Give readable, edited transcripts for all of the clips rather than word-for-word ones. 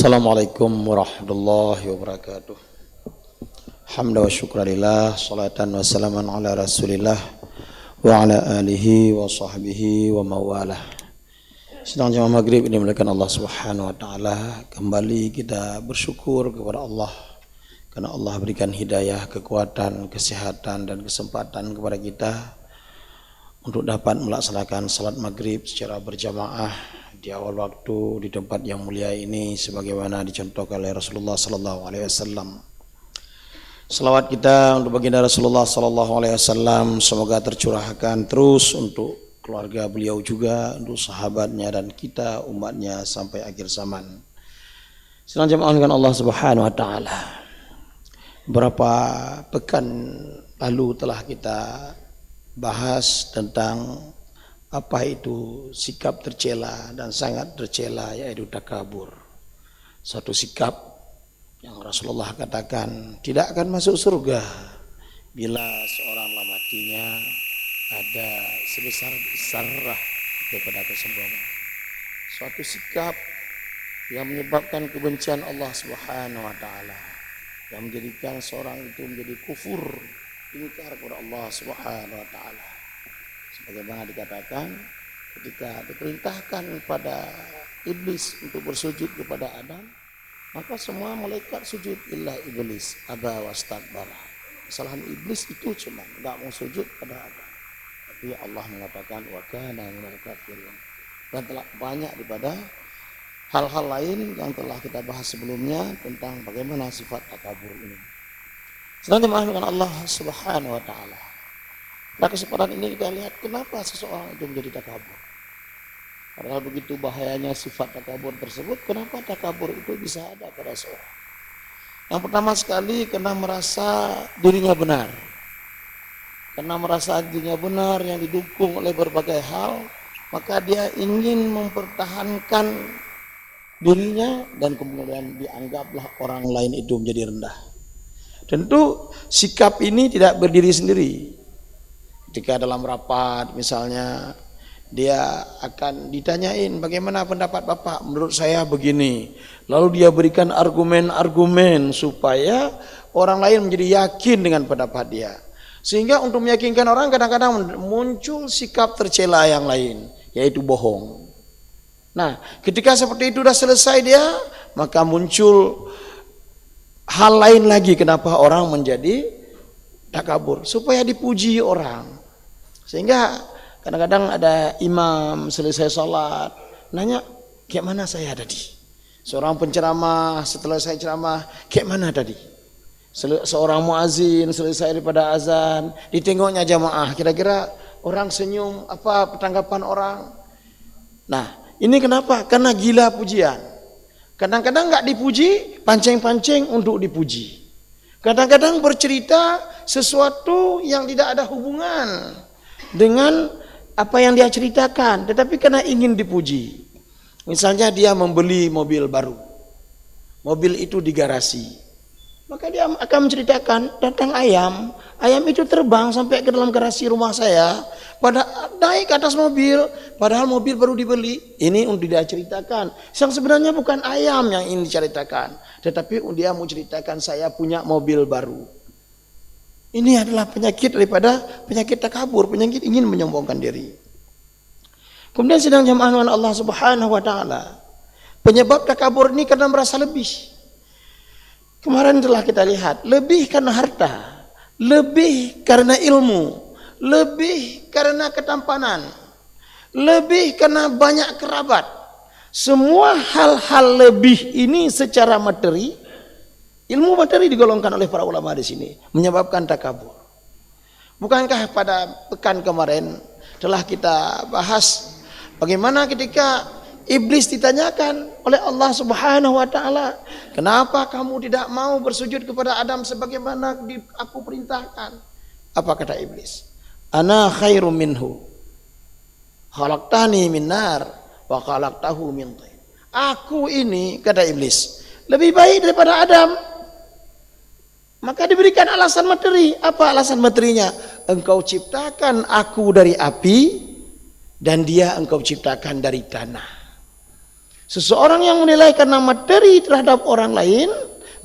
Assalamualaikum warahmatullahi wabarakatuh. Hamda wa syukurillah, salatan wa salaman ala rasulillah wa ala alihi wa sahbihi wa mawalah. Sedang jamaah maghrib ini dimuliakan Allah subhanahu wa ta'ala. Kembali kita bersyukur kepada Allah karena Allah berikan hidayah, kekuatan, kesehatan dan kesempatan kepada kita untuk dapat melaksanakan salat maghrib secara berjamaah di awal waktu di tempat yang mulia ini sebagaimana dicontohkan oleh Rasulullah sallallahu alaihi wasallam. Selawat kita untuk baginda Rasulullah sallallahu alaihi wasallam semoga tercurahkan terus untuk keluarga beliau juga, untuk sahabatnya dan kita umatnya sampai akhir zaman. Senang jemaah dengan Allah Subhanahu wa taala. Beberapa pekan lalu telah kita bahas tentang apa itu sikap tercela dan sangat tercela, yaitu takabur. Satu sikap yang Rasulullah katakan tidak akan masuk surga bila seorang dalam hatinya ada sebesar zarah kepada kesombongan. Suatu sikap yang menyebabkan kebencian Allah Subhanahu wa taala, yang menjadikan seorang itu menjadi kufur, ingkar kepada Allah Subhanahu wa taala. Sebagaimana dikatakan ketika diperintahkan pada iblis untuk bersujud kepada Adam, maka semua malaikat sujud illa iblis aba wastakbara. Kesalahan iblis itu cuma tidak mau sujud pada Adam. Tapi Allah mengatakan wa kana minal kafirin. Dan telah banyak daripada hal-hal lain yang telah kita bahas sebelumnya tentang bagaimana sifat takabur ini. Sedang dimaafkan Allah Subhanahu wa taala. Pada kesempatan ini kita lihat kenapa seseorang itu menjadi takabur. Padahal begitu bahayanya sifat takabur tersebut, kenapa takabur itu bisa ada pada seorang? Yang pertama sekali karena merasa dirinya benar. Karena merasa dirinya benar yang didukung oleh berbagai hal, maka dia ingin mempertahankan dirinya dan kemudian dianggaplah orang lain itu menjadi rendah. Tentu sikap ini tidak berdiri sendiri. Ketika dalam rapat misalnya dia akan ditanyain bagaimana pendapat Bapak, menurut saya begini. Lalu dia berikan argumen-argumen supaya orang lain menjadi yakin dengan pendapat dia. Sehingga untuk meyakinkan orang kadang-kadang muncul sikap tercela yang lain, yaitu bohong. Nah, ketika seperti itu sudah selesai dia, maka muncul hal lain lagi kenapa orang menjadi takabur, supaya dipuji orang. Sehingga kadang-kadang ada imam selesai sholat nanya, kayak mana saya tadi? Seorang penceramah setelah saya ceramah, kayak mana tadi? Seorang muazin selesai daripada azan, ditengoknya jamaah, kira-kira orang senyum, apa tanggapan orang? Nah, ini kenapa? Karena gila pujian. Kadang-kadang enggak dipuji, pancing-pancing untuk dipuji. Kadang-kadang bercerita sesuatu yang tidak ada hubungan dengan apa yang dia ceritakan, tetapi karena ingin dipuji. Misalnya dia membeli mobil baru, mobil itu di garasi, maka dia akan menceritakan datang ayam itu terbang sampai ke dalam garasi rumah saya, pada naik ke atas mobil, padahal mobil baru dibeli. Ini untuk dia ceritakan, yang sebenarnya bukan ayam yang ingin diceritakan, tetapi dia mau ceritakan saya punya mobil baru. Ini adalah penyakit daripada penyakit takabur, penyakit ingin menyombongkan diri. Kemudian sedang jamaah dengan Allah Subhanahu wa taala. Penyebab takabur ini karena merasa lebih. Kemarin telah kita lihat, lebih karena harta, lebih karena ilmu, lebih karena ketampanan, lebih karena banyak kerabat. Semua hal-hal lebih ini secara materi, ilmu materi digolongkan oleh para ulama di sini, menyebabkan takabur. Bukankah pada pekan kemarin telah kita bahas bagaimana ketika iblis ditanyakan oleh Allah Subhanahu wa taala, kenapa kamu tidak mau bersujud kepada Adam sebagaimana aku perintahkan? Apa kata iblis? Ana khairum minhu, khalaqtani min nar wa khalaqtahu min tin. Aku ini, kata iblis, lebih baik daripada Adam. Maka diberikan alasan materi. Apa alasan materinya? Engkau ciptakan aku dari api dan dia engkau ciptakan dari tanah. Seseorang yang menilai karena materi terhadap orang lain,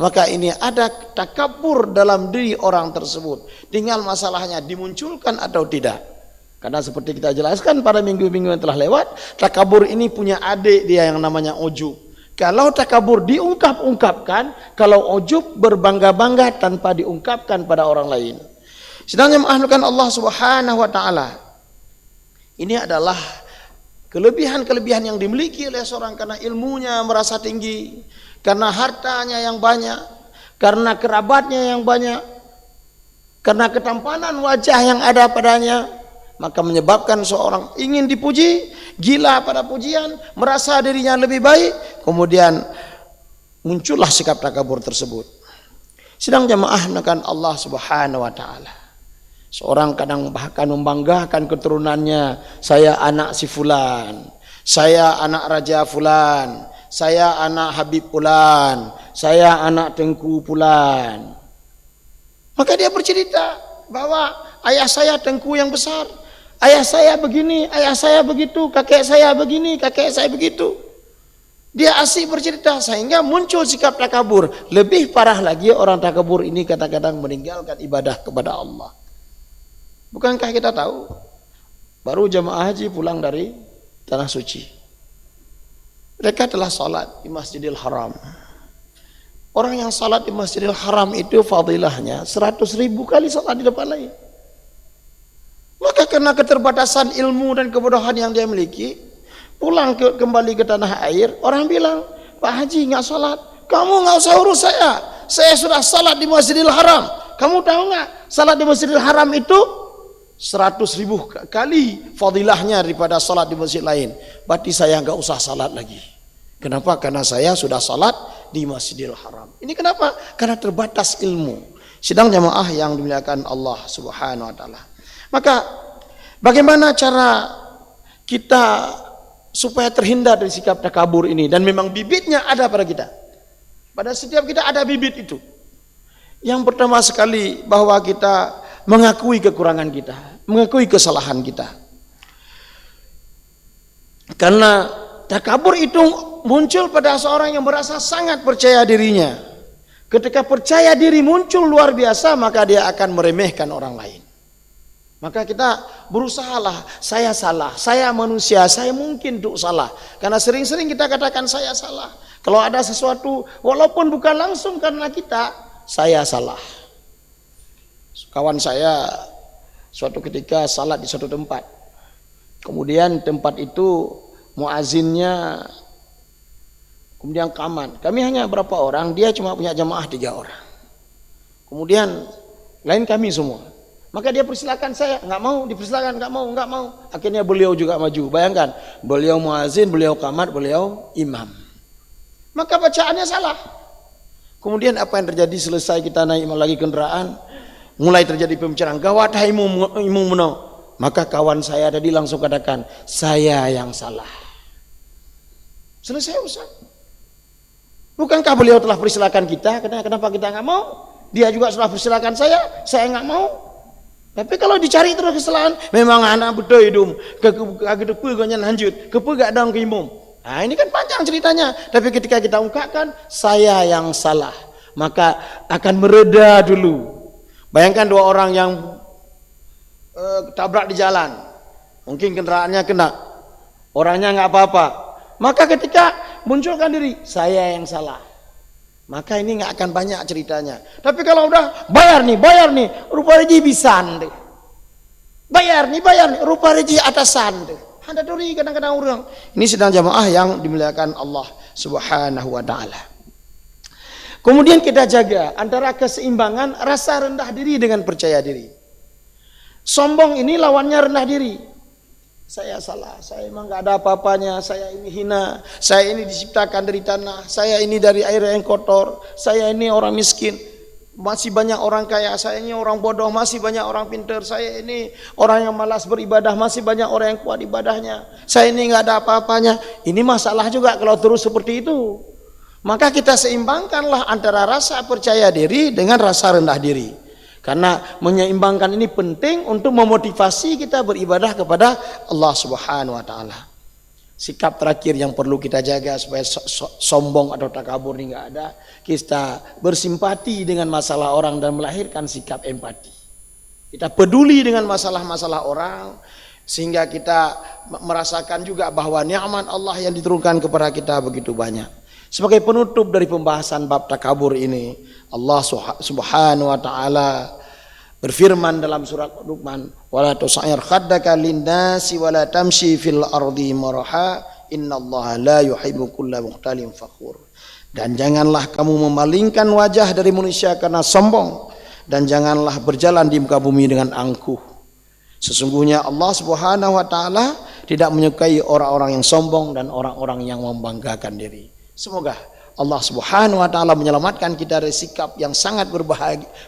maka ini ada takabur dalam diri orang tersebut. Tinggal masalahnya dimunculkan atau tidak. Karena seperti kita jelaskan pada minggu-minggu yang telah lewat, takabur ini punya adik dia yang namanya ujub. Kalau takabur diungkap-ungkapkan, kalau ujub berbangga-bangga tanpa diungkapkan pada orang lain. Sedangkan mengahlkan Allah Subhanahu wa taala, ini adalah kelebihan-kelebihan yang dimiliki oleh seorang karena ilmunya merasa tinggi, karena hartanya yang banyak, karena kerabatnya yang banyak, karena ketampanan wajah yang ada padanya, maka menyebabkan seorang ingin dipuji, gila pada pujian, merasa dirinya lebih baik, kemudian muncullah sikap takabur tersebut. Sedang jamaah menekan Allah Subhanahu wa taala. Seorang kadang bahkan membanggakan keturunannya, saya anak si fulan, saya anak raja fulan, saya anak Habib fulan, saya anak Tengku fulan. Maka dia bercerita bahwa ayah saya Tengku yang besar, ayah saya begini, ayah saya begitu, kakek saya begini, kakek saya begitu. Dia asik bercerita sehingga muncul sikap takabur. Lebih parah lagi orang takabur ini kadang-kadang meninggalkan ibadah kepada Allah. Bukankah kita tahu baru jamaah haji pulang dari tanah suci, mereka telah salat di Masjidil Haram. Orang yang salat di Masjidil Haram itu fadilahnya 100.000 kali salat di depan lain. Maka karena keterbatasan ilmu dan kebodohan yang dia miliki, pulang kembali ke tanah air, orang bilang, Pak Haji nggak salat, kamu nggak usah urus saya sudah salat di Masjidil Haram. Kamu tahu nggak, salat di Masjidil Haram itu 100.000 kali fadilahnya daripada salat di masjid lain. Berarti saya nggak usah salat lagi. Kenapa? Karena saya sudah salat di Masjidil Haram. Ini kenapa? Karena terbatas ilmu. Sedang jamaah yang dimuliakan Allah Subhanahu wa taala. Maka bagaimana cara kita supaya terhindar dari sikap takabur ini, dan memang bibitnya ada pada kita. Pada setiap kita ada bibit itu. Yang pertama sekali bahwa kita mengakui kekurangan kita, mengakui kesalahan kita. Karena takabur itu muncul pada seorang yang merasa sangat percaya dirinya. Ketika percaya diri muncul luar biasa, maka dia akan meremehkan orang lain. Maka kita berusahalah, saya salah, saya manusia, saya mungkin untuk salah. Karena sering-sering kita katakan saya salah. Kalau ada sesuatu, walaupun bukan langsung karena kita, saya salah. Kawan saya suatu ketika salat di suatu tempat, kemudian tempat itu muazinnya kemudian kaman, kami hanya berapa orang, dia cuma punya jamaah 3 orang, kemudian lain kami semua, maka dia persilakan, saya nggak mau, dipersilakan, nggak mau, akhirnya beliau juga maju. Bayangkan, beliau muazin, beliau kamat, beliau imam, maka bacaannya salah. Kemudian apa yang terjadi? Selesai kita naik lagi kendaraan, mulai terjadi pembicaraan, gawat hai imum meno. Maka kawan saya tadi langsung katakan, saya yang salah. Selesai urusan. Bukankah beliau telah persilakan kita? Kenapa kita nggak mau? Dia juga sudah persilakan saya nggak mau. Tapi kalau dicari terus kesalahan, memang anak betul hidung, kegedepuganya lanjut, kepegak dong ke imum. Nah ini kan panjang ceritanya. Tapi ketika kita ungkapkan, saya yang salah, maka akan mereda dulu. Bayangkan 2 orang yang tabrak di jalan, mungkin kendaraannya kena, orangnya nggak apa-apa, maka ketika munculkan diri, saya yang salah, maka ini nggak akan banyak ceritanya. Tapi kalau udah bayar nih, rupa reji bisan deh, bayar nih, rupa reji atasan deh, ada duri kadang-kadang orang. Ini sedang jamaah yang dimuliakan Allah Subhanahu wa taala. Kemudian kita jaga antara keseimbangan rasa rendah diri dengan percaya diri. Sombong ini lawannya rendah diri. Saya salah, saya emang gak ada apa-apanya, saya ini hina, saya ini diciptakan dari tanah, saya ini dari air yang kotor, saya ini orang miskin, masih banyak orang kaya, saya ini orang bodoh, masih banyak orang pintar, saya ini orang yang malas beribadah, masih banyak orang yang kuat ibadahnya, saya ini gak ada apa-apanya. Ini masalah juga kalau terus seperti itu. Maka kita seimbangkanlah antara rasa percaya diri dengan rasa rendah diri. Karena menyeimbangkan ini penting untuk memotivasi kita beribadah kepada Allah Subhanahu wa taala. Sikap terakhir yang perlu kita jaga supaya sombong atau takabur ini nggak ada. Kita bersimpati dengan masalah orang dan melahirkan sikap empati. Kita peduli dengan masalah-masalah orang sehingga kita merasakan juga bahwa nikmat Allah yang diturunkan kepada kita begitu banyak. Sebagai penutup dari pembahasan bab takabur ini, Allah Subhanahu wa taala berfirman dalam surat Luqman, wala tusa'ir khaddaka lin-nasi wala tamshi fil ardi maraha innallaha la yuhibbu kulla mukhtalin fakhur. Dan janganlah kamu memalingkan wajah dari manusia karena sombong, dan janganlah berjalan di muka bumi dengan angkuh. Sesungguhnya Allah Subhanahu wa taala tidak menyukai orang-orang yang sombong dan orang-orang yang membanggakan diri. Semoga Allah Subhanahu wa taala menyelamatkan kita dari sikap yang sangat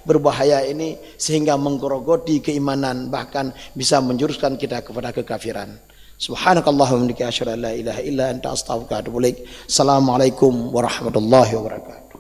berbahaya ini sehingga menggerogoti keimanan, bahkan bisa menjuruskan kita kepada kekafiran. Subhanakallahumma wa bihamdika asyhadu an la ilaha illa anta astaghfiruka wa atubu ilaik. Assalamualaikum warahmatullahi wabarakatuh.